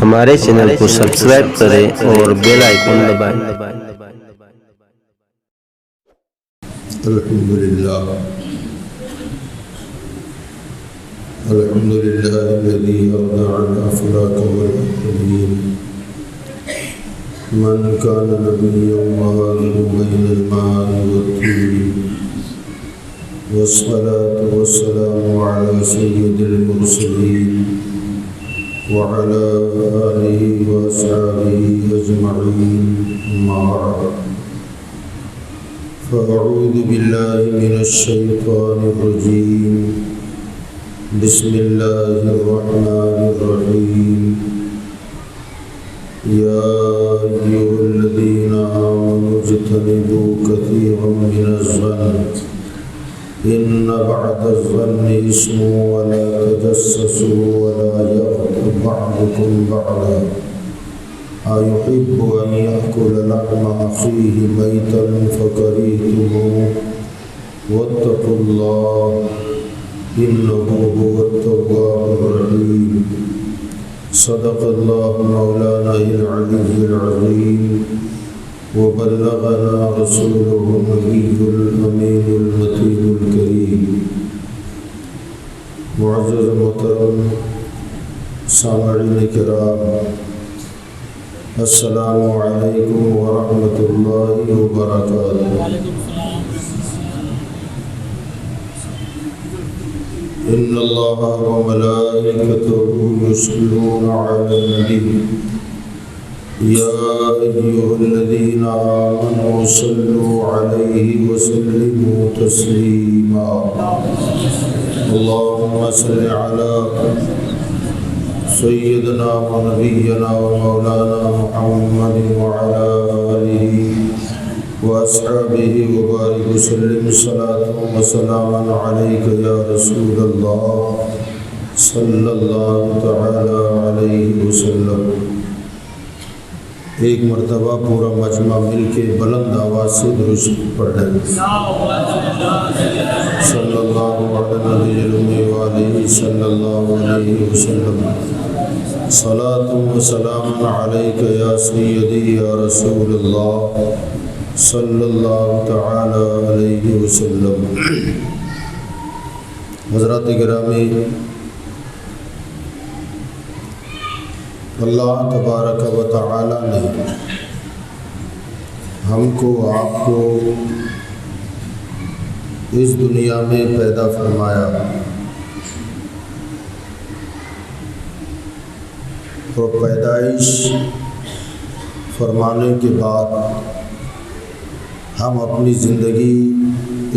हमारे चैनल को सब्सक्राइब करें और बेल आइकन दबाएं। अल्हम्दुलिल्लाह अल्हम्दुलिल्लाहिल्लज़ी अबदअ अफ़लाक वल अव्वलीन मन कान नबिय्यन वहादिन बैनल मा'i वत्तीन वस्सलातु वस्सलामु अला सय्यिदिल मुरसलीन व अला आलिहि व अस्हाबिहि अजमईन अम्मा बअद फ़अऊज़ु बिल्लाहि मिनश शैतानिर रजीम बिस्मिल्लाहिर रहमानिर रहीम या अय्युहल्लज़ीना आमनू इज्तनिबू कसीरम मिनज़-ज़न्न इन्न बअदज़-ज़न्नि इस्मुन व ला तजस्ससू व ला यग़्तब बअदुकुम बअदन अयुहिब्बु अन यअकुल लहमा अख़ीहि मैतन फ़करिहतमूहु वत्तक़ुल्लाह इन्नहु हुवत-तव्वाबुर रहीम। सदक़ल्लाहु मौलानाल अलिय्युल अज़ीम व बल्लग़ना रसूलुहुन नबियुल अमीनुल मतीनुल करीम। मुअज़्ज़ज़ मोहतरम सामईन किराम, अस्सलामु अलैकुम व रहमतुल्लाहि व बरकातुहू। इन्नल्लाहा व मलाइकतहू युसल्लूना अलन नबी या अय्युहल्लज़ीना आमनू सल्लू अलैहि व सल्लिमू तस्लीमा। अल्लाहुम्मा सल्लि अला सय्यिदना व नबिय्यना व मौलाना मुहम्मदिन व अला आलिहि व अस्हाबिहि व बारिक वसल्लिम सलातन व सलामन अलैका या रसूलल्लाह सल्लल्लाहु तआला अलैहि वसल्लम। एक मरतबा पूरा मजमा मिल के बुलंद आवाज़ से दुरूद पढ़ें। सल्लल्लाहु अलैहि सल्लल्लाहु अलैहि वसल्लम। सलातुन व सलामुन अलैका या सय्यदी या रसूलल्लाह सल्लल्लाहु तआला अलैहि वसल्लम। हज़रात गिरामी, अल्लाह तबारक व तआला ने हमको आपको इस दुनिया में पैदा फरमाया और पैदाइश फरमाने के बाद हम अपनी ज़िंदगी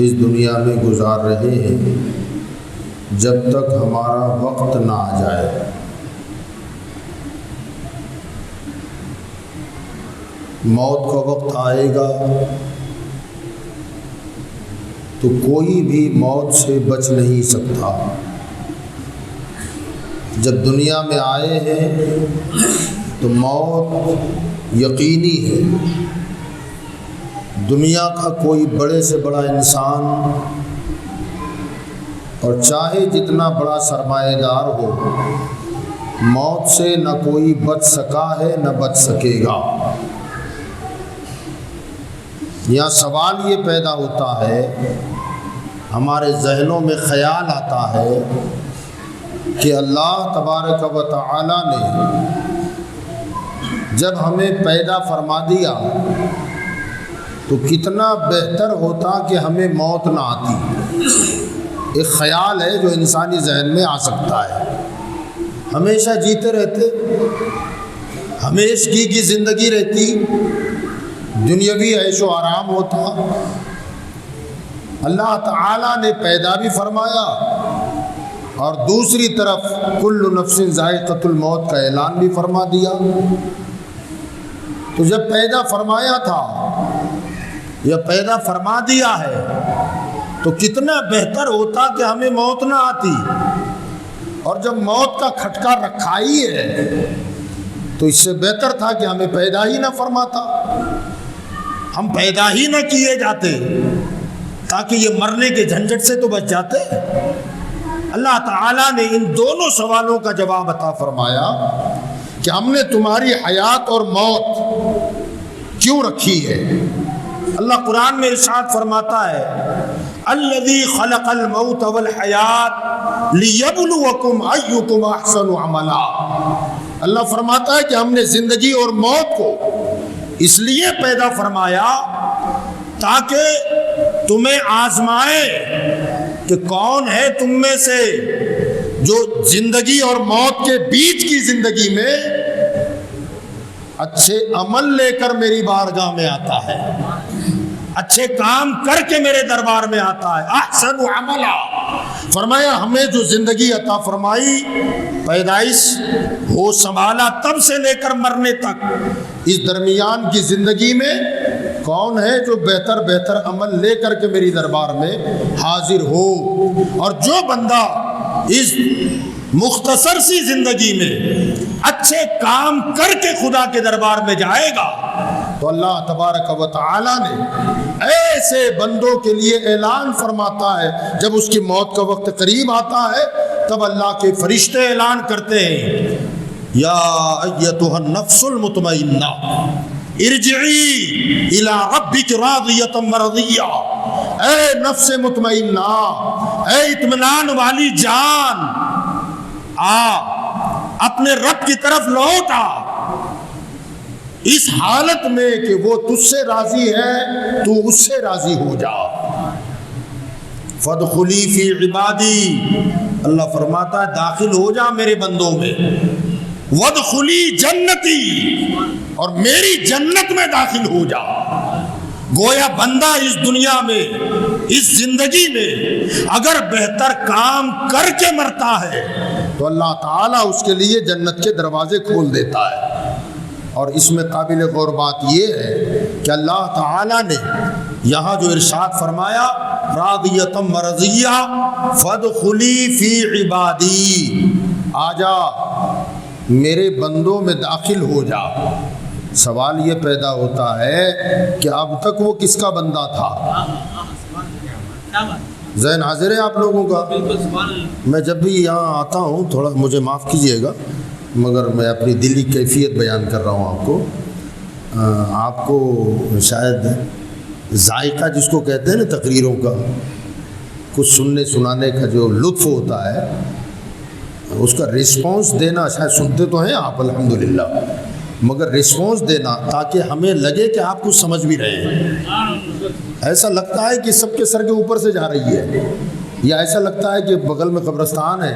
इस दुनिया में गुजार रहे हैं जब तक हमारा वक्त ना आ जाए। मौत का वक्त आएगा तो कोई भी मौत से बच नहीं सकता। जब दुनिया में आए हैं तो मौत यकीनी है। दुनिया का कोई बड़े से बड़ा इंसान और चाहे जितना बड़ा सरमाएदार हो, मौत से न कोई बच सका है न बच सकेगा। यहाँ सवाल ये पैदा होता है, हमारे जहनों में ख़याल आता है कि अल्लाह तबारक व तआला ने जब हमें पैदा फरमा दिया तो कितना बेहतर होता कि हमें मौत ना आती। एक ख़याल है जो इंसानी जहन में आ सकता है। हमेशा जीते रहते, हमेशगी की ज़िंदगी रहती, दुनियावी ऐशो आराम होता। अल्लाह ताला ने पैदा भी फरमाया और दूसरी तरफ कुल्लु नफ्सिन ज़ाइक़तुल मौत का ऐलान भी फरमा दिया। तो जब पैदा फरमाया था या पैदा फरमा दिया है तो कितना बेहतर होता कि हमें मौत ना आती। और जब मौत का खटका रखा ही है तो इससे बेहतर था कि हमें पैदा ही ना फरमाता, हम पैदा ही ना किए जाते ताकि ये मरने के झंझट से तो बच जाते। अल्लाह ताला ने इन दोनों सवालों का जवाब अता फरमाया कि हमने तुम्हारी हयात और मौत क्यों रखी है। अल्लाह कुरान में इरशाद फरमाता है, अल्लज़ी खलक़ल मौत वल हयात लियब्लुवकुम अय्युकुम अहसनु अमला। अल्लाह फरमाता है कि हमने जिंदगी और मौत को इसलिए पैदा फरमाया ताकि तुम्हें आजमाए कि कौन है तुम में से जो जिंदगी और मौत के बीच की जिंदगी में अच्छे अमल लेकर मेरी बारगाह में आता है, अच्छे काम करके मेरे दरबार में आता है। अहसन अमला, फरमाया हमें जो जिंदगी अता फरमाई, पैदाइश हो संभाला तब से लेकर मरने तक, इस दरमियान की जिंदगी में कौन है जो बेहतर बेहतर अमल लेकर के मेरी दरबार में हाजिर हो। और जो बंदा इस मुख्तसर सी जिंदगी में अच्छे काम करके खुदा के दरबार में जाएगा तो अल्लाह तबारक व तआला ने ऐसे बंदों के लिए ऐलान फरमाता है, जब उसकी मौत का वक्त करीब आता है तब अल्लाह के फरिश्ते ऐलान करते हैं, या अय्यतुहन नफ्सुल मुतमइन्ना इरजिई इला रब्बिक रादियतम मरदिया। ऐ नफ्स मुतमइन्ना, ऐ इत्मीनान वाली जान, आ अपने रब की तरफ लौट आ, इस हालत में कि वो तुझसे राजी है, तू उससे राजी हो जा। फदखुली फी इबादी, अल्लाह फरमाता है दाखिल हो जा मेरे बंदों में। वदखुली जन्नती, और मेरी जन्नत में दाखिल हो जा। गोया बंदा इस दुनिया में, इस जिंदगी में अगर बेहतर काम करके मरता है तो अल्लाह ताला उसके लिए जन्नत के दरवाजे खोल देता है। और इसमें काबिल गौर बात यह है कि अल्लाह ताला ने यहाँ जो इरशाद फरमाया, रादियतम मरज़िया फदखुली फी इबादी, आजा मेरे बंदों में दाखिल हो जा। सवाल ये पैदा होता है कि अब तक वो किसका बंदा था? ज़हन हाजिर है आप लोगों का? मैं जब भी यहाँ आता हूँ, थोड़ा मुझे माफ़ कीजिएगा, मगर मैं अपनी दिली कैफियत बयान कर रहा हूँ आपको। आपको शायद जायका जिसको कहते हैं ना तकरीरों का, कुछ सुनने सुनाने का जो लुत्फ़ होता है, उसका रिस्पॉन्स देना, शायद सुनते तो हैं आप अल्हम्दुलिल्लाह, मगर रिस्पॉन्स देना ताकि हमें लगे कि आप कुछ समझ भी रहे हैं। ऐसा लगता है कि सबके सर के ऊपर से जा रही है, या ऐसा लगता है कि बगल में कब्रिस्तान है,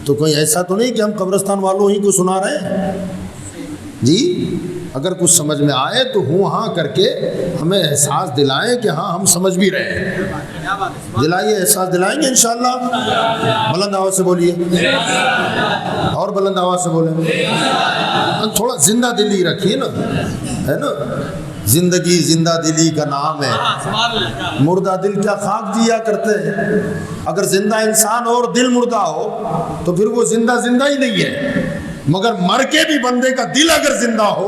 तो कोई ऐसा तो नहीं कि हम कब्रिस्तान वालों ही को सुना रहे हैं जी। अगर कुछ समझ में आए तो हूँ हाँ करके हमें एहसास दिलाएं कि हाँ हम समझ भी रहे हैं। दिलाइए, एहसास दिलाएंगे इंशाअल्लाह। बुलंद आवाज़ से बोलिए, और बुलंद आवाज़ से बोलें। थोड़ा जिंदा दिली रखिए ना, है ना। जिंदगी जिंदा दिली का नाम है, मुर्दा दिल क्या खाक जिया करते हैं। अगर जिंदा इंसान और दिल मुर्दा हो तो फिर वो जिंदा जिंदा ही नहीं है। मगर मर के भी बंदे का दिल अगर जिंदा हो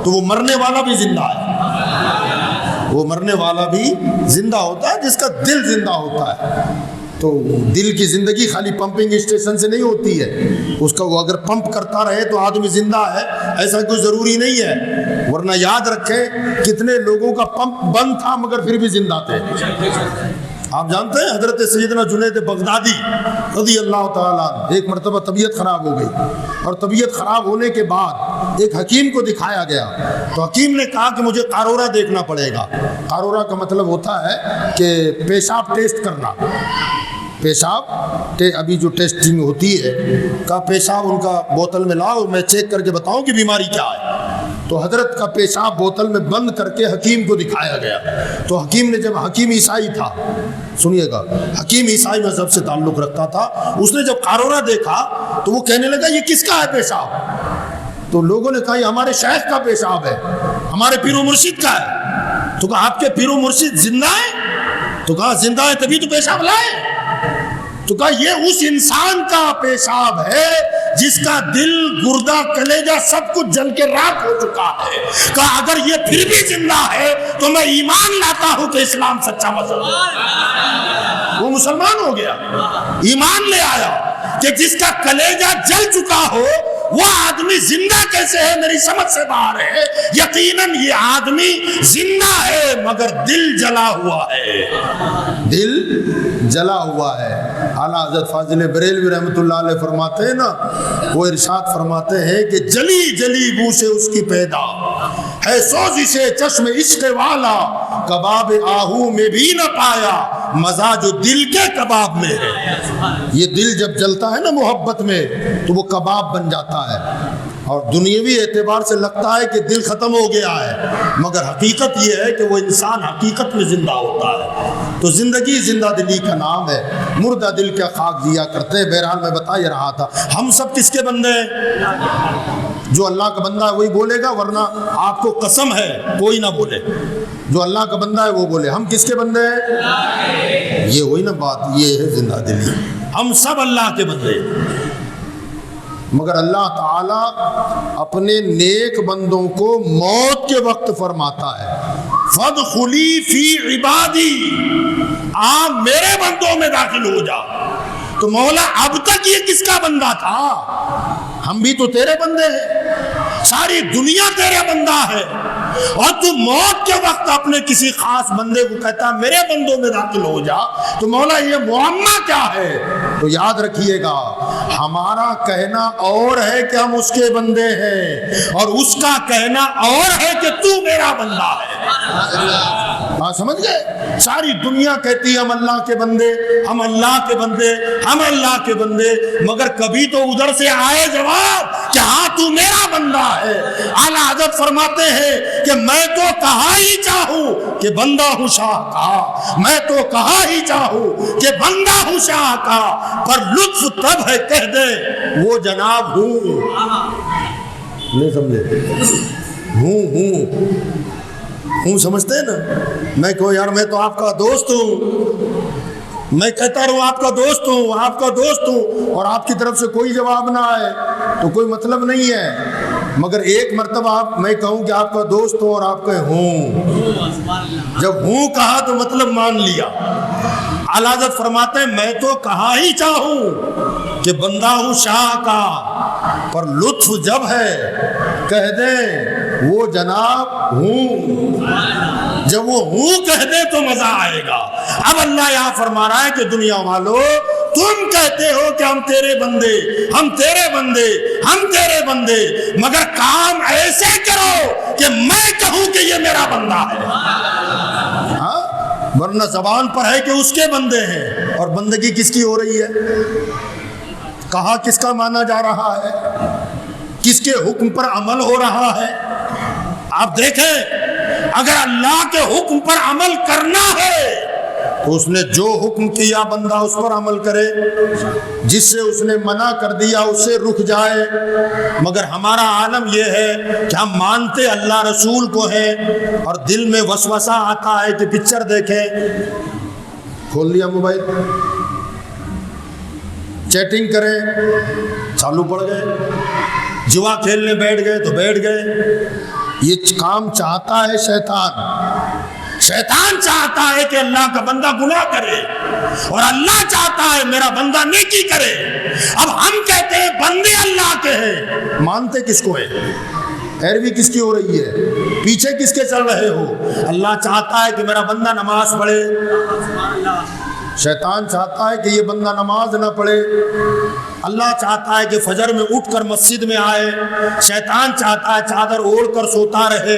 तो वो मरने वाला भी जिंदा है। वो मरने वाला भी जिंदा होता है जिसका दिल जिंदा होता है। तो दिल की ज़िंदगी खाली पंपिंग स्टेशन से नहीं होती है। उसका वो अगर पंप करता रहे तो आदमी जिंदा है, ऐसा कोई ज़रूरी नहीं है। वरना याद रखें कितने लोगों का पंप बंद था मगर फिर भी जिंदा थे। आप जानते हैं हजरत सैयदना जुनैद बगदादी रज़ी अल्लाह ताला, एक मरतबा तबीयत ख़राब हो गई और तबीयत ख़राब होने के बाद एक हकीम को दिखाया गया। तो हकीम ने कहा कि मुझे कारोरा देखना पड़ेगा। कारोरा का मतलब होता है कि पेशाब टेस्ट करना। पेशाब अभी जो टेस्टिंग होती है का पेशाब उनका बोतल में लाओ, मैं चेक करके बताऊं कि बीमारी क्या है। तो हजरत का पेशाब बोतल में बंद करके हकीम को दिखाया गया। तो हकीम ने, जब हकीम ईसाई था, सुनिएगा, हकीम ईसाई मजहब से ताल्लुक़ रखता था, उसने जब कारोरा देखा तो वो कहने लगा ये किसका है पेशाब? तो लोगों ने कहा ये हमारे शेख का पेशाब है, हमारे पीरो मुर्शिद का है। तो कहा आपके पीरो मुर्शिद जिंदा है? तो कहा जिंदा है तभी तो पेशाब लाए। तो कहा ये उस इंसान का पेशाब है जिसका दिल, गुर्दा, कलेजा सब कुछ जल के राख हो चुका है। कहा अगर ये फिर भी जिंदा है तो मैं ईमान लाता हूं कि इस्लाम सच्चा मजहब है। वो मुसलमान हो गया, ईमान ले आया कि जिसका कलेजा जल चुका हो वो आदमी जिंदा कैसे है मेरी समझ से बाहर है। यकीनन ये आदमी जिंदा है मगर दिल जला हुआ है, दिल जला हुआ है। आला हज़रत फाजिल बरेलवी रहमतुल्लाह अलैह फरमाते हैं ना, वो इरशाद फरमाते हैं कि जली जली बू से उसकी पैदा है सोजी से चश्मे इश्क वाला, कबाब आहू में भी न पाया मजा जो दिल के कबाब में है। ये दिल जब जलता है ना मोहब्बत में तो वो कबाब बन जाता है। और दुनियावी एतबार से लगता है कि दिल ख़त्म हो गया है, मगर हकीकत ये है कि वो इंसान हकीकत में ज़िंदा होता है। तो ज़िंदगी जिंदा दिली का नाम है, मुर्दा दिल क्या खाक दिया करते हैं। बहरहाल मैं बता ही रहा था, हम सब किसके बंदे हैं? जो अल्लाह का बंदा है वही बोलेगा, वरना आपको कसम है कोई ना बोले। जो अल्लाह का बंदा है वो बोले। हम किसके बंदे हैं? ये वही ना बात, ये है जिंदा दिली। हम सब अल्लाह के बंदे, मगर अल्लाह ताला अपने नेक बंदों को मौत के वक्त फरमाता है फदखुली फी इबादी, आप मेरे बंदों में दाखिल हो जा। तो मौला अब तक ये किसका बंदा था? हम भी तो तेरे बंदे हैं, सारी दुनिया तेरा बंदा है, और तू मौत के वक्त अपने किसी खास बंदे को कहता मेरे बंदों में दाखिल हो जा। तो मौला ये मुअम्मा क्या है? तो याद रखिएगा, हमारा कहना और है कि हम उसके बंदे हैं, और उसका कहना और है कि तू मेरा बंदा है। समझ गए? सारी दुनिया कहती है हम अल्लाह के बंदे, हम अल्लाह के बंदे, हम अल्लाह के बंदे, मगर कभी तो उधर से आए जवाब कि हाँ तू मेरा बंदा है। आला हज़रत फरमाते हैं कि मैं तो कहा ही चाहूं कि बंदा हूं शाह का, मैं तो कहा ही चाहूं कि बंदा हूं शाह का, पर लुत्फ तब है कह दे वो जनाब हूं। नहीं समझे? हूं समझते हैं ना? मैं कहो यार मैं तो आपका दोस्त हूं, मैं कहता रहूं आपका दोस्त हूं, आपका दोस्त हूं, और आपकी तरफ से कोई जवाब ना आए तो कोई मतलब नहीं है। मगर एक मर्तबा आप मैं कहूं कि आपका दोस्त हूं और आप कहे हूं, जब हूं कहा तो मतलब मान लिया। आला हज़रत फरमाते हैं मैं तो कहा ही चाहूं कि बंदा हूं शाह का, पर लुत्फ जब है कह दे वो जनाब हूं। जब वो हूं कह दे तो मजा आएगा। अब अल्लाह यहां फरमा रहा है कि दुनिया वालों तुम कहते हो कि हम तेरे बंदे, हम तेरे बंदे, हम तेरे बंदे, मगर काम ऐसे करो कि मैं कहूं कि ये मेरा बंदा है। हाँ? वरना जबान पर है कि उसके बंदे हैं, और बंदगी किसकी हो रही है? कहा किसका माना जा रहा है? किसके हुक्म पर अमल हो रहा है? आप देखें, अगर अल्लाह के हुक्म पर अमल करना है तो उसने जो हुक्म किया बंदा उस पर अमल करे, जिससे उसने मना कर दिया उससे रुक जाए। मगर हमारा आलम यह है कि हम मानते अल्लाह रसूल को है, और दिल में वसवसा आता है कि पिक्चर देखें, खोल लिया मोबाइल, चैटिंग करें, चालू पड़ गए, जुआ खेलने बैठ गए तो बैठ गए। ये काम चाहता है शैतान। शैतान चाहता है कि अल्लाह का बंदा गुनाह करे, और अल्लाह चाहता है मेरा बंदा नेकी करे। अब हम कहते हैं बंदे अल्लाह के हैं, मानते किसको है? पैरवी किसकी हो रही है? पीछे किसके चल रहे हो? अल्लाह चाहता है कि मेरा बंदा नमाज पढ़े, शैतान चाहता है कि ये बंदा नमाज ना पढ़े। अल्लाह चाहता है कि फजर में उठकर मस्जिद में आए, शैतान चाहता है चादर ओढ़कर सोता रहे।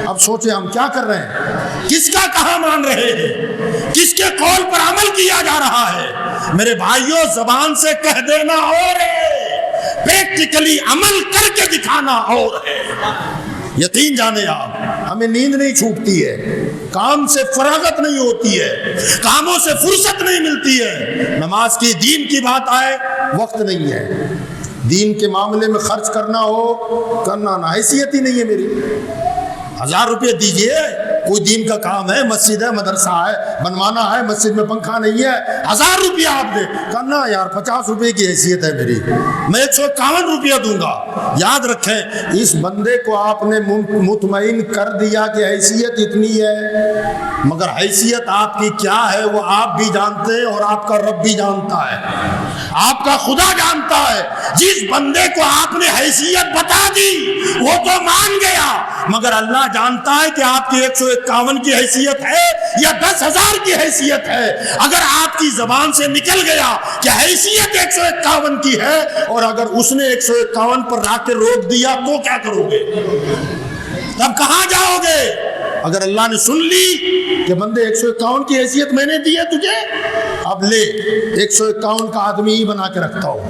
अब सोचे हम क्या कर रहे हैं? किसका कहा मान रहे हैं? किसके कौल पर अमल किया जा रहा है? मेरे भाइयों, जबान से कह देना और है, प्रैक्टिकली अमल करके दिखाना और है। यकीन जाने आप, हमें नींद नहीं छूटती है, काम से फरागत नहीं होती है, कामों से फुर्सत नहीं मिलती है। नमाज की, दीन की बात आए वक्त नहीं है। दीन के मामले में खर्च करना हो, करना ना, हैसियत ही नहीं है मेरी। 1000 रुपये दीजिए, कोई दीन का काम है, मस्जिद है, मदरसा है, बनवाना है, मस्जिद में पंखा नहीं है, 1000 रुपया आप दे। कहना यार 50 रुपए की हैसियत है मेरी, मैं 151 रुपया दूंगा। याद रखें, इस बंदे को आपने मुतमईन कर दिया कि हैसियत इतनी है, मगर हैसियत आपकी क्या है वो आप भी जानते हैं और आपका रब भी जानता है, आपका खुदा जानता है। जिस बंदे को आपने हैसियत बता दी वो तो मान गया, मगर अल्लाह जानता है कि आपकी 151 की हैसियत है या 10,000 की हैसियत है। अगर आपकी जबान से निकल गया कि हैसियत 151 की है और अगर उसने 151 पर लाके रोक दिया तो क्या करोगे? तब कहां जाओगे? अगर अल्लाह ने सुन ली कि बंदे 151 की हैसियत मैंने दी है तुझे, अब ले 151 का आदमी ही बना के रखता हूं,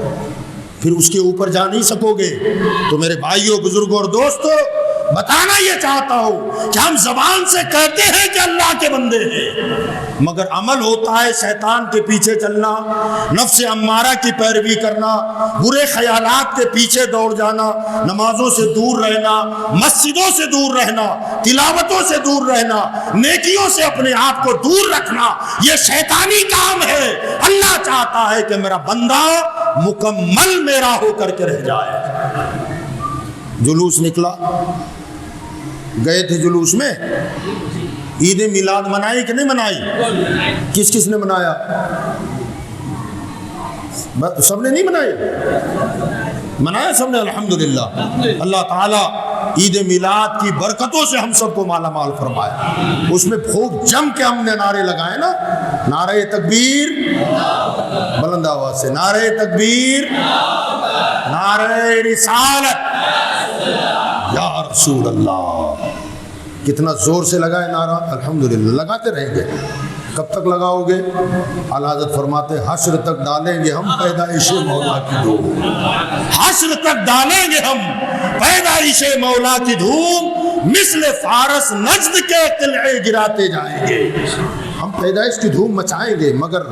फिर उसके ऊपर जा नहीं सकोगे। तो मेरे भाइयों, बुजुर्गों और दोस्तों, बताना ये चाहता हूं कि हम जबान से कहते हैं कि अल्लाह के बंदे हैं, मगर अमल होता है शैतान के पीछे चलना, नफ्स अम्मारा की पैरवी करना, बुरे ख्यालात के पीछे दौड़ जाना, नमाजों से दूर रहना, मस्जिदों से दूर रहना, तिलावतों से दूर रहना, नेकियों से अपने आप को दूर रखना, ये शैतानी काम है। अल्लाह चाहता है कि मेरा बंदा मुकम्मल मेरा होकर के रह जाए। जुलूस निकला, गए थे जुलूस में, ईद मिलाद मनाई कि नहीं मनाई? किस किस ने मनाया? सबने नहीं मनाई? मनाया सबने, अल्हम्दुलिल्लाह। अल्लाह ताला ईद मिलाद की बरकतों से हम सबको माला माल फरमाए। उसमें खूब जम के हमने नारे लगाए ना, नारे तकबीर, बुलंद आवाज से नारे तकबीर, नारे रिसालत, या रसूल अल्लाह। कितना जोर से लगाए नारा, अल्हम्दुलिल्लाह। लगाते रहेंगे। कब तक लगाओगे? आला हज़रत फरमाते हश्र तक डालेंगे हम पैदाइशे मौला की धूम, हश्र तक डालेंगे हम पैदाइशे मौला की धूम, मिस्ल फारस नज्द के किले गिराते जाएंगे। हम पैदाइश की धूम मचाएंगे, मगर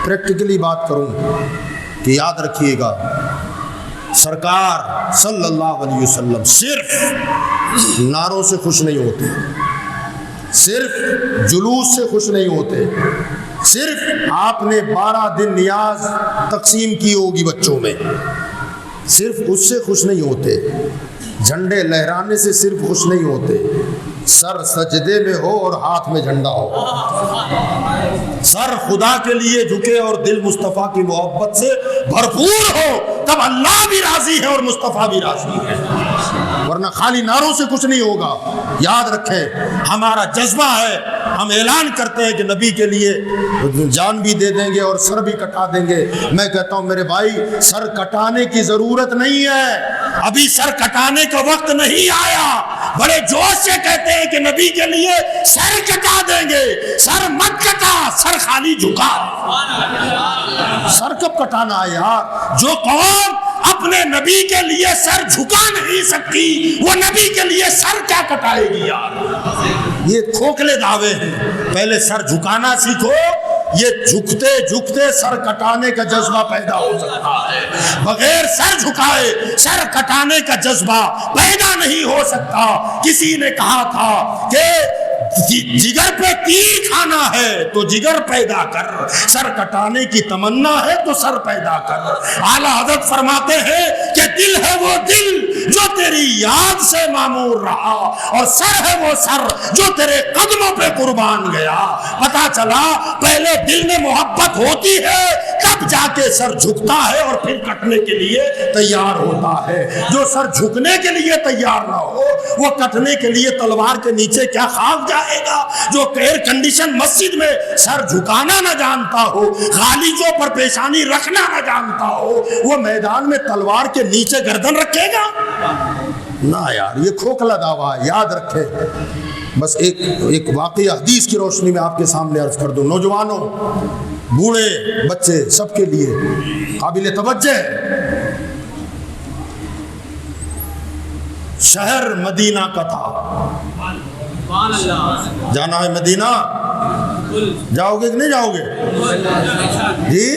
प्रैक्टिकली बात करूं कि याद रखिएगा, सरकार सल्लल्लाहु अलैहि वसल्लम सिर्फ नारों से खुश नहीं होते, सिर्फ जुलूस से खुश नहीं होते, सिर्फ आपने 12 दिन नियाज तकसीम की होगी बच्चों में, सिर्फ उससे खुश नहीं होते, झंडे लहराने से सिर्फ खुश नहीं होते, सर सजदे में हो और हाथ में झंडा हो, सर खुदा के लिए झुके और दिल मुस्तफ़ा की मोहब्बत से भरपूर हो, तब अल्लाह भी राजी है और मुस्तफ़ा भी राजी है, वरना खाली नारों से कुछ नहीं होगा। याद रखें, हमारा जज्बा है, हम ऐलान करते हैं कि नबी के लिए जान भी दे देंगे और सर भी कटा देंगे। मैं कहता हूं मेरे भाई, सर कटाने की जरूरत नहीं है, अभी सर कटाने का वक्त नहीं आया। बड़े जोश से कहते हैं कि नबी के लिए सर कटा देंगे, सर मत कटा, सर खाली झुका। सर कब कटाना है यार? जो कौम अपने नबी के लिए सर झुका नहीं सकती, वो नबी के लिए सर क्या कटाएगी यार? ये खोखले दावे हैं। पहले सर झुकाना सीखो, ये झुकते झुकते सर कटाने का जज्बा पैदा हो सकता है। बगैर सर झुकाए सर कटाने का जज्बा पैदा नहीं हो सकता। किसी ने कहा था कि जिगर पे तीर खाना है तो जिगर पैदा कर, सर कटाने की तमन्ना है तो सर पैदा कर। आला हज़रत फरमाते हैं कि दिल है वो दिल जो तेरी याद से मामूर रहा, और सर है वो सर जो तेरे कदमों पे कुर्बान गया। पता चला पहले दिल में मोहब्बत होती है, तब जाके सर झुकता है और फिर कटने के लिए तैयार होता है। जो सर झुकने के लिए तैयार ना हो, वो कटने के लिए तलवार के नीचे क्या खाक जाएगा। जो एयर कंडीशन मस्जिद में सर झुकाना ना जानता हो, गालीचों पर पेशानी रखना ना जानता हो, वो मैदान में तलवार के नीचे गर्दन रखेगा ना यार। ये खोखला दावा है, याद रखें। बस एक वाकई हदीस की रोशनी में आपके सामने अर्ज कर दूं। नौजवानों, बूढ़े, बच्चे, सबके लिए काबिल तवज्जो है। शहर मदीना का था, जाना है मदीना, जाओगे कि नहीं जाओगे जी?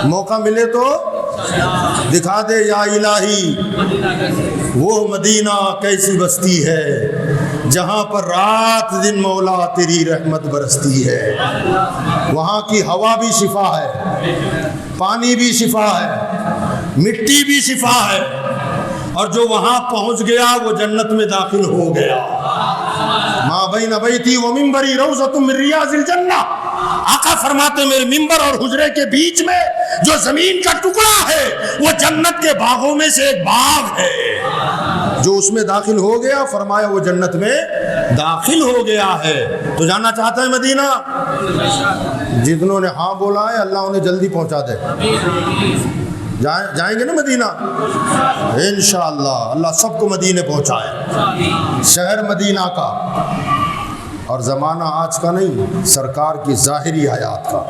मौका मिले तो दिखा दे या इलाही वो मदीना कैसी बस्ती है, जहाँ पर रात दिन मौला तेरी रहमत बरसती है, वहाँ की हवा भी शिफा है, पानी भी शिफा है, मिट्टी भी शिफा है, और जो वहाँ पहुँच गया वो जन्नत में दाखिल हो गया। माँ बैन बैती व मिंबरी रौज़तुम मिन रियाज़िल जन्ना। आका फरमाते मेरे मिंबर और हुजरे के बीच में जो जमीन का टुकड़ा है वो जन्नत के बागों में से एक बाग है। जो उसमें दाखिल हो गया फरमाया वो जन्नत में दाखिल हो गया है। तो जाना चाहता है मदीना? जितनों ने हाँ बोला है अल्लाह उन्हें जल्दी पहुंचा दे। जाएंगे ना मदीना इंशाअल्लाह। अल्लाह सबको मदीने पहुंचाए। शहर मदीना का और ज़माना आज का नहीं, सरकार की ज़ाहिरी हयात का।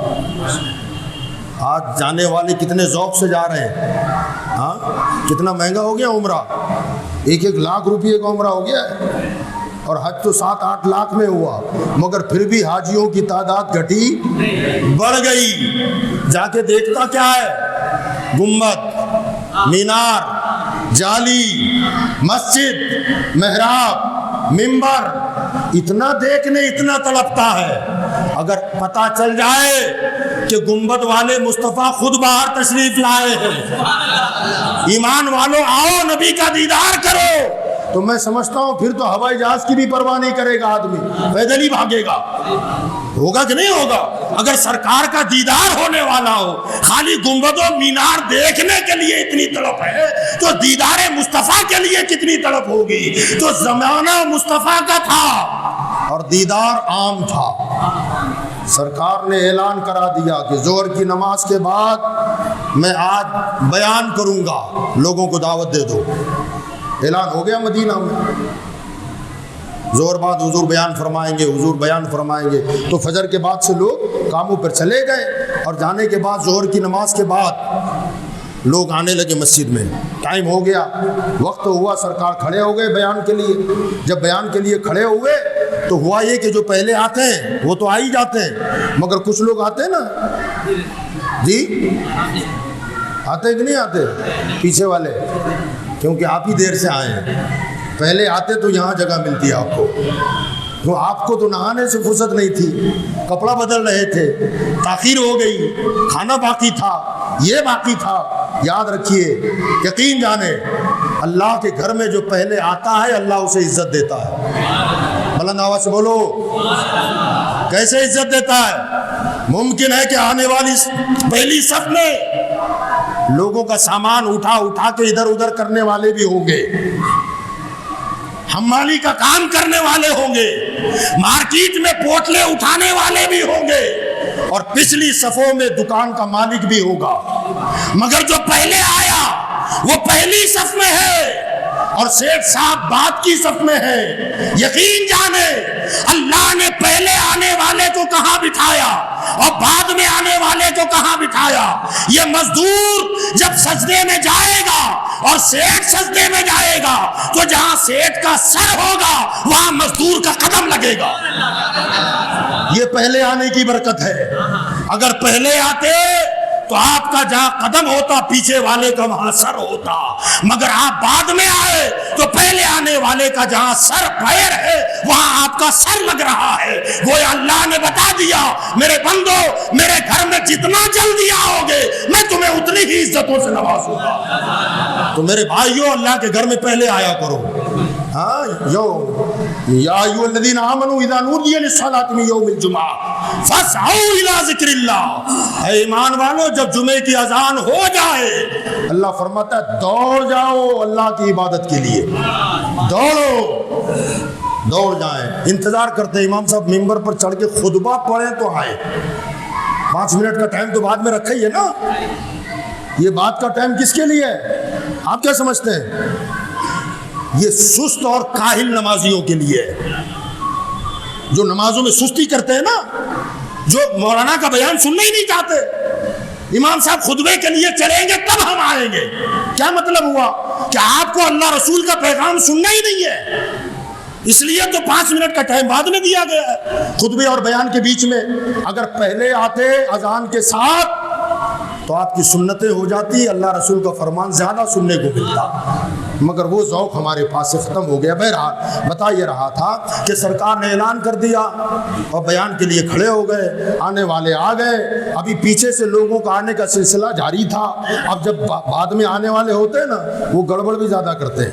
आज जाने वाले कितने ज़ौक़ से जा रहे हैं। हाँ, कितना महंगा हो गया उम्रा, 1-1 लाख रुपये का उम्रा हो गया है। और हज तो 7-8 लाख में हुआ, मगर फिर भी हाजियों की तादाद घटी बढ़ गई। जाके देखता क्या है? गुम्बद, मीनार, जाली, मस्जिद, मेहराब, मिंबर, इतना देखने इतना तड़पता है। अगर पता चल जाए कि गुम्बद वाले मुस्तफ़ा खुद बाहर तशरीफ लाए हैं, ईमान वालों आओ नबी का दीदार करो, तो मैं समझता हूँ फिर तो हवाई जहाज की भी परवाह नहीं करेगा आदमी, पैदल ही भागेगा। होगा कि नहीं होगा? अगर सरकार का दीदार होने वाला हो, खाली गुंबदों मीनार देखने के लिए इतनी तड़प है तो दीदारे मुस्तफ़ा के लिए कितनी तड़प होगी। तो ज़माना मुस्तफ़ा का था और दीदार आम था। सरकार ने ऐलान करा दिया कि जोहर की नमाज के बाद मैं आज बयान करूंगा, लोगों को दावत दे दो। ऐलान हो गया मदीना में, जोहर बाद हुजूर बयान फरमाएंगे, हुजूर बयान फरमाएंगे। तो फजर के बाद से लोग कामों पर चले गए और जाने के बाद जोहर की नमाज के बाद लोग आने लगे मस्जिद में। टाइम हो गया, वक्त हुआ, सरकार खड़े हो गए बयान के लिए। जब बयान के लिए खड़े हुए तो हुआ ये कि जो पहले आते हैं वो तो आ ही जाते हैं, मगर कुछ लोग आते हैं ना जी, आते कि नहीं आते पीछे वाले, क्योंकि आप ही देर से आए हैं। पहले आते तो यहाँ जगह मिलती है आपको, तो आपको तो नहाने से फुर्सत नहीं थी, कपड़ा बदल रहे थे, ताखीर हो गई, खाना बाकी था, ये बाकी था। याद रखिए, यकीन जाने, अल्लाह के घर में जो पहले आता है अल्लाह उसे इज्जत देता है। बुलंद आवाज़ से बोलो, कैसे इज्जत देता है? मुमकिन है कि आने वाली पहली सफ में लोगों का सामान उठा उठा के इधर उधर करने वाले भी होंगे, हम्माली का काम करने वाले होंगे, मार्केट में पोटले उठाने वाले भी होंगे, और पिछली सफों में दुकान का मालिक भी होगा। मगर जो पहले आया वो पहली सफ में है और सेठ साहब बाद की सफ में है। यकीन जाने, अल्लाह ने पहले आने वाले को कहाँ बिठाया और बाद में आने वाले को कहाँ बिठाया। ये मजदूर जब सजदे में जाएगा और सेठ सजदे में जाएगा तो जहां सेठ का सर होगा वहां मजदूर का कदम लगेगा। ये पहले आने की बरकत है। अगर पहले आते तो आपका जहां कदम होता पीछे वाले का वहां सर होता, मगर आप बाद में आए तो पहले आने वाले का जहां सर पैर है वहां आपका सर लग रहा है। वो अल्लाह ने बता दिया, मेरे बंदो, मेरे घर में जितना जल्दी आओगे मैं तुम्हें उतनी ही इज्जतों से नवाजूंगा। तो मेरे भाइयों, अल्लाह के घर में पहले आया करो। हाँ, यो या अय्युहल्लज़ीना आमनू इज़ा नूदिया लिस्सलाति मिन यौमिल जुमुअह फस्अऊ इला ज़िक्रिल्लाह। ऐ ईमान वालों, जब जुमे की अजान हो जाए अल्लाह फरमाता है दौड़ जाओ अल्लाह की इबादत के लिए, दौड़ जाएं। इंतजार करते इमाम साहब मिंबर पर चढ़ के खुतबा पढ़े तो आए। 5 मिनट का टाइम तो बाद में रखा ही है ना। ये बात का टाइम किसके लिए है? आप क्या समझते हैं? ये सुस्त और काहिल नमाजियों के लिए है, जो नमाजों में सुस्ती करते हैं ना, जो मौलाना का बयान सुनना ही नहीं चाहते। इमाम साहब खुतबे के लिए चलेंगे तब हम आएंगे। क्या मतलब हुआ कि आपको अल्लाह रसूल का पैगाम सुनना ही नहीं है, इसलिए तो 5 मिनट का टाइम बाद में दिया गया है खुतबे और बयान के बीच में। अगर पहले आते अजान के साथ तो आपकी सुन्नतें हो जाती, अल्लाह रसूल का फरमान ज्यादा सुनने को मिलता। मगर वो ज़ौक़ हमारे पास से ख़त्म हो गया। बहरहाल बता ये रहा था कि सरकार ने ऐलान कर दिया और बयान के लिए खड़े हो गए, आने वाले आ गए। अभी पीछे से लोगों का आने का सिलसिला जारी था। अब जब बाद में आने वाले होते हैं ना, वो गड़बड़ भी ज़्यादा करते हैं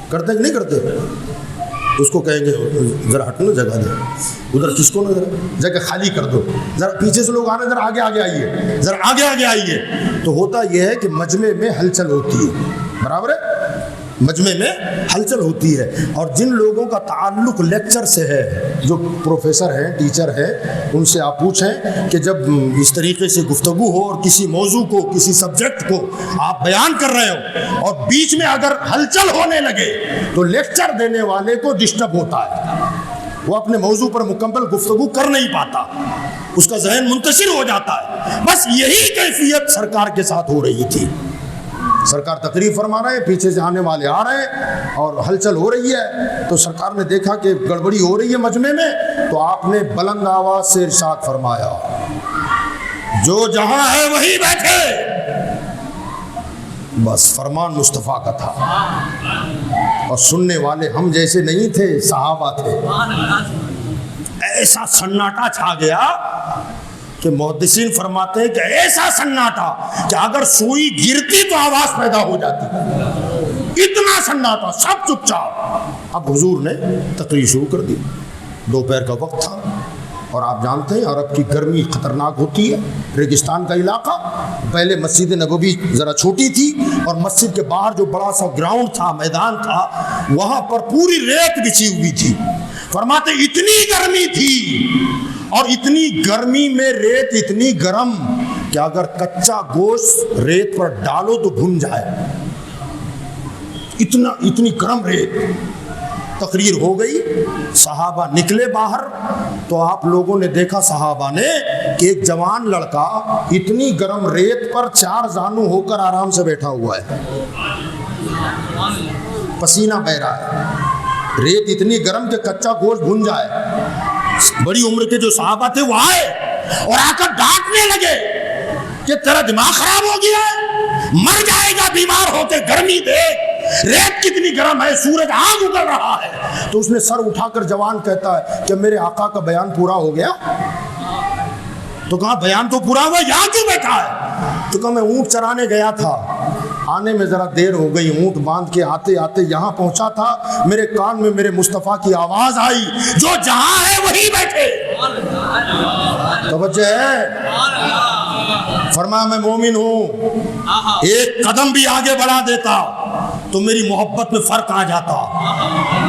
कि नहीं करते? उसको कहेंगे ज़रा हटो, जगह दे, उधर किसको ना जगह खाली कर दो, ज़रा पीछे से लोग आने, ज़रा आगे आगे आइए, ज़रा आगे आगे आइए। तो होता यह है कि मजमे में हलचल होती है, बराबर है, मजमे में हलचल होती है। और जिन लोगों का ताल्लुक़ लेक्चर से है, जो प्रोफेसर हैं, टीचर हैं, उनसे आप पूछें कि जब इस तरीके से गुफ्तगू हो और किसी मौजू को, किसी सब्जेक्ट को आप बयान कर रहे हो और बीच में अगर हलचल होने लगे तो लेक्चर देने वाले को डिस्टर्ब होता है, वो अपने मौजू पर मुकम्मल गुफ्तगू कर नहीं पाता, उसका जहन मुंतशिर हो जाता है। बस यही कैफियत सरकार के साथ हो रही थी। सरकार तकरीर फरमा रहे हैं, पीछे से आने वाले आ रहे हैं और हलचल हो रही है। तो सरकार ने देखा कि गड़बड़ी हो रही है मजमे में, तो आपने बुलंद आवाज से इरशाद फरमाया, जो जहां है वहीं बैठे। बस फरमान मुस्तफ़ा का था और सुनने वाले हम जैसे नहीं थे, सहाबा थे। ऐसा सन्नाटा छा गया कि मुहद्दिसीन फरमाते हैं कि ऐसा सन्नाटा कि अगर सुई गिरती तो आवाज पैदा हो जाती, इतना सन्नाटा, सब चुपचाप। अब हुजूर ने तकरीर शुरू कर दी। दोपहर का वक्त था और आप जानते हैं अरब की गर्मी खतरनाक होती है, रेगिस्तान का इलाका। पहले मस्जिद नबवी ज़रा छोटी थी और मस्जिद के बाहर जो बड़ा सा ग्राउंड था, मैदान था, वहाँ पर पूरी रेत बिछी हुई थी। फरमाते इतनी गर्मी थी और इतनी गर्मी में रेत इतनी गर्म कि अगर कच्चा गोश्त रेत पर डालो तो भुन जाए, इतनी गर्म रेत। तकरीर हो गई, सहाबा निकले बाहर, तो आप लोगों ने देखा सहाबा ने कि एक जवान लड़का इतनी गर्म रेत पर चार जानू होकर आराम से बैठा हुआ है, पसीना बह रहा है, रेत इतनी गर्म कि कच्चा गोश्त भुन जाए। बड़ी उम्र के जो सहाबा थे वो आए और आकर डांटने लगे कि तेरा दिमाग खराब हो गया है, मर जाएगा बीमार होके, गर्मी देख, रेत कितनी गर्म है, सूरज आग उगल रहा है। तो उसने सर उठाकर जवान कहता है कि मेरे आका का बयान पूरा हो गया। तो कहा बयान तो पूरा हुआ, यहाँ क्यों बैठा है? तो कहा मैं ऊंट चराने गया था, आने में जरा देर हो गई, ऊंट बांध के आते आते यहाँ पहुंचा था, मेरे कान में मेरे मुस्तफ़ा की आवाज आई, जो जहां है वहीं बैठे। तवज्जो है? फरमाया मैं मोमिन हूं, एक कदम भी आगे बढ़ा देता तो मेरी मोहब्बत में फर्क आ जाता।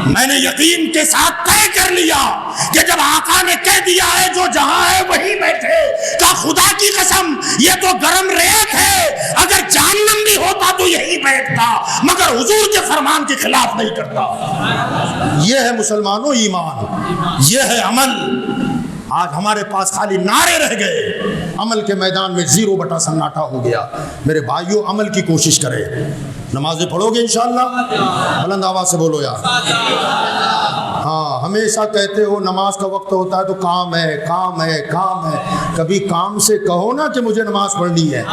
मैंने यकीन के साथ तय कर लिया कि जब आका ने कह दिया है जो जहां है वहीं बैठे, का खुदा की कसम ये तो गर्म रेत है, अगर जहन्नम भी होता तो यहीं बैठता, मगर हुजूर के फरमान के खिलाफ नहीं करता। ये है मुसलमानों ईमान, ये है अमल। आज हमारे पास खाली नारे रह गए, अमल के मैदान में 0 सन्नाटा हो गया। मेरे भाइयों, अमल की कोशिश करें। नमाजें पढ़ोगे इंशाअल्लाह? बुलंद आवाज से बोलो यार। हाँ, हमेशा कहते हो नमाज का वक्त होता है तो काम है, काम है, काम है। कभी काम से कहो ना कि मुझे नमाज पढ़नी है,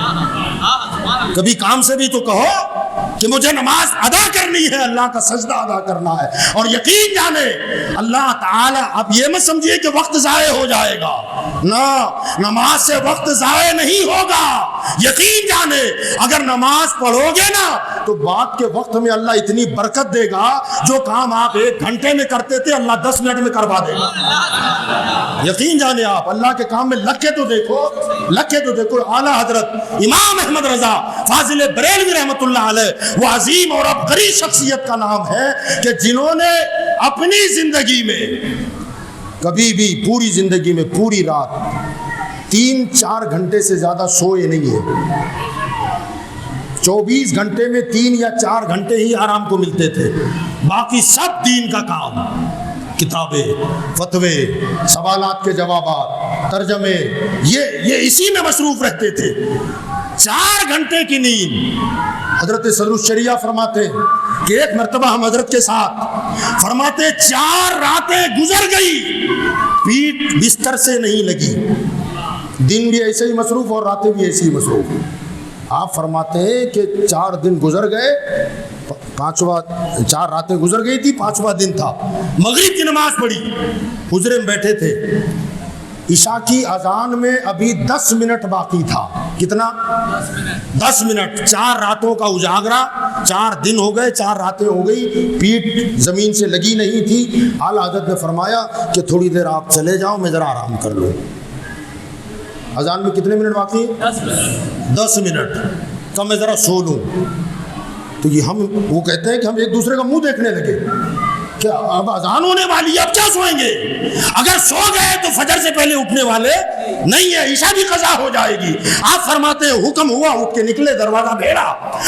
कभी काम से भी तो कहो कि मुझे नमाज अदा करनी है, अल्लाह का सजदा अदा करना है। और यकीन जाने अल्लाह ताला, अब ये मत समझिए कि वक्त ज़ाये हो जाएगा ना, नमाज से वक्त ज़ाये नहीं होगा। यकीन जाने अगर नमाज पढ़ोगे ना तो बाद के वक्त में अल्लाह इतनी बरकत देगा, जो काम आप 1 घंटे में करते थे अल्लाह 10 मिनट में करवा देगा। यकीन जाने आप अल्लाह के काम में लखे तो देखो, लखे तो देखो। आला हजरत इमाम अहमद रजा फाजिल बरेलवी रहमतुल्लाह अलैह, वो अजीम और अबगरी शख्सियत का नाम है कि जिन्होंने अपनी जिंदगी में कभी भी, पूरी जिंदगी में, पूरी रात 3-4 घंटे से ज्यादा सोए नहीं है। 24 घंटे में 3 या 4 घंटे ही आराम को मिलते थे, बाकी सब दीन का काम, किताबें, फतवे, सवालात के जवाबात, तर्जमे, ये इसी में मसरूफ रहते थे। 4 घंटे की नींद। हजरत सदरुशरिया फरमाते कि एक मरतबा हम हजरत के साथ, फरमाते 4 रातें गुजर गई, पीठ बिस्तर से नहीं लगी। दिन भी ऐसे ही मसरूफ और रातें भी ऐसी ही मसरूफ। आप फरमाते हैं कि 4 दिन गुजर गए, पांचवा 4 रातें गुजर गई थी, 5वां दिन था। मगरिब की नमाज पढ़ी, हुजरे में बैठे थे। ईशा की अजान में अभी 10 मिनट बाकी था। कितना? 10 मिनट। 4 रातों का उजागरा, 4 दिन हो गए, 4 रातें हो गई, पीठ जमीन से लगी नहीं थी। आला हज़रत ने फरमाया कि थोड़ी देर आप चले जाओ, मैं ज़रा आराम कर लूँ। अजान में कितने मिनट बाकी? 10 मिनट। तो मैं ज़रा सो लूँ। तो ये वो कहते हैं कि हम एक दूसरे का मुंह देखने लगे, क्या अब अजान होने वाली है, अब क्या सोएंगे? अगर सो गए तो फजर से पहले उठने वाले नहीं है, ईशा भी कज़ा हो जाएगी। आप फरमाते हैं हुक्म हुआ, उठ के निकले, दरवाजा भेड़ा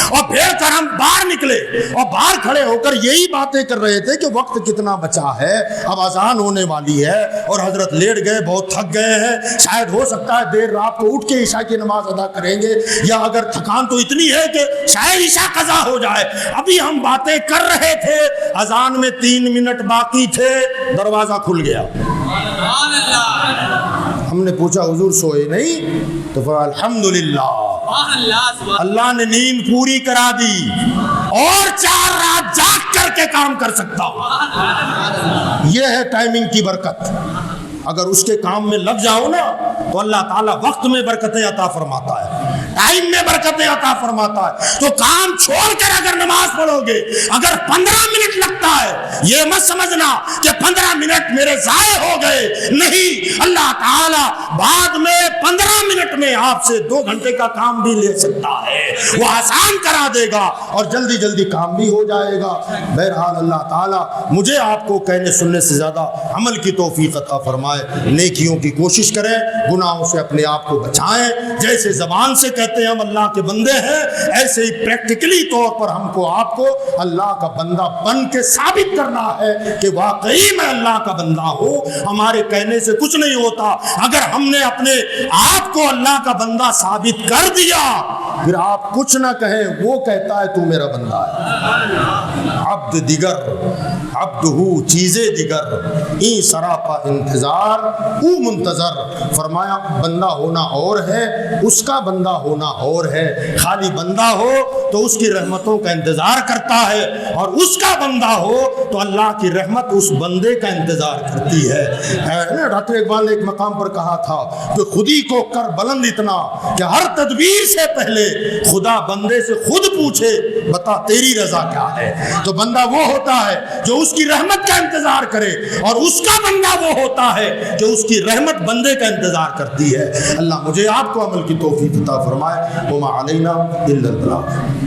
और भेड़ कर हम बाहर निकले और बाहर खड़े होकर यही बातें कर रहे थे कि वक्त कितना बचा है, अब अजान होने वाली है। और हजरत लेट गए, बहुत थक गए हैं, शायद हो सकता है देर रात को उठ के ईशा की नमाज अदा करेंगे, या अगर थकान तो इतनी है कि शायद ईशा कज़ा हो जाए। अभी हम बातें कर रहे थे, अजान में 3 मिनट बाकी थे, दरवाजा खुल गया। हमने पूछा हुजूर सोए नहीं? तो फिर अल्हम्दुलिल्लाह, अल्लाह ने नींद पूरी करा दी और 4 रात जाग करके काम कर सकता हूं। यह है टाइमिंग की बरकत। अगर उसके काम में लग जाओ ना तो अल्लाह ताला वक्त में बरकतें अता फरमाता है, टाइम में बरकतें अता फरमाता है। तो काम छोड़कर अगर नमाज पढ़ोगे, अगर 15 मिनट लगता है, ये मत समझना कि 15 मिनट मेरे जाए हो गए, नहीं। अल्लाह ताला बाद में 15 मिनट में आपसे 2 घंटे का काम भी ले सकता है, वो आसान करा देगा और जल्दी जल्दी काम भी हो जाएगा। बहरहाल अल्लाह ताला मुझे आपको कहने सुनने से ज्यादा अमल की तौफीक अता फरमाए। नेकियों की कोशिश करें, गुनाहों से अपने आप को बचाएं। जैसे जबान से कहते हैं हम अल्लाह के बंदे हैं, ऐसे ही प्रैक्टिकली तौर पर हमको आपको अल्लाह का बंदा बन के साबित करना है कि वाकई मैं अल्लाह का बंदा हूं। हमारे कहने से कुछ नहीं होता। अगर हमने अपने आप को अल्लाह का बंदा साबित कर दिया, फिर आप कुछ ना कहें, वो कहता है तू मेरा बंदा है। अब्द दिगर अब्दहू चीज़े दिगर ई सरापा इंतजार ऊ मुंतजर। फरमाया बंदा होना और है, उसका बंदा होना और है। खाली बंदा हो तो उसकी रहमतों का इंतजार करता है, और उसका बंदा हो तो अल्लाह की रहमत उस बंदे का इंतजार करती है। डॉक्टर इकबाल ने एक मकाम पर कहा था कि खुदी को कर बुलंद इतना कि हर तदबीर से पहले खुदा बंदे से खुद पूछे बता तेरी रजा क्या है। तो बंदा वो होता है जो उसकी रहमत का इंतजार करे, और उसका बंदा वो होता है जो उसकी रहमत बंदे का इंतजार करती है। अल्लाह मुझे आपको अमल की तौफीक अता फरमाए। वमा अलैना इल्लल बलाग।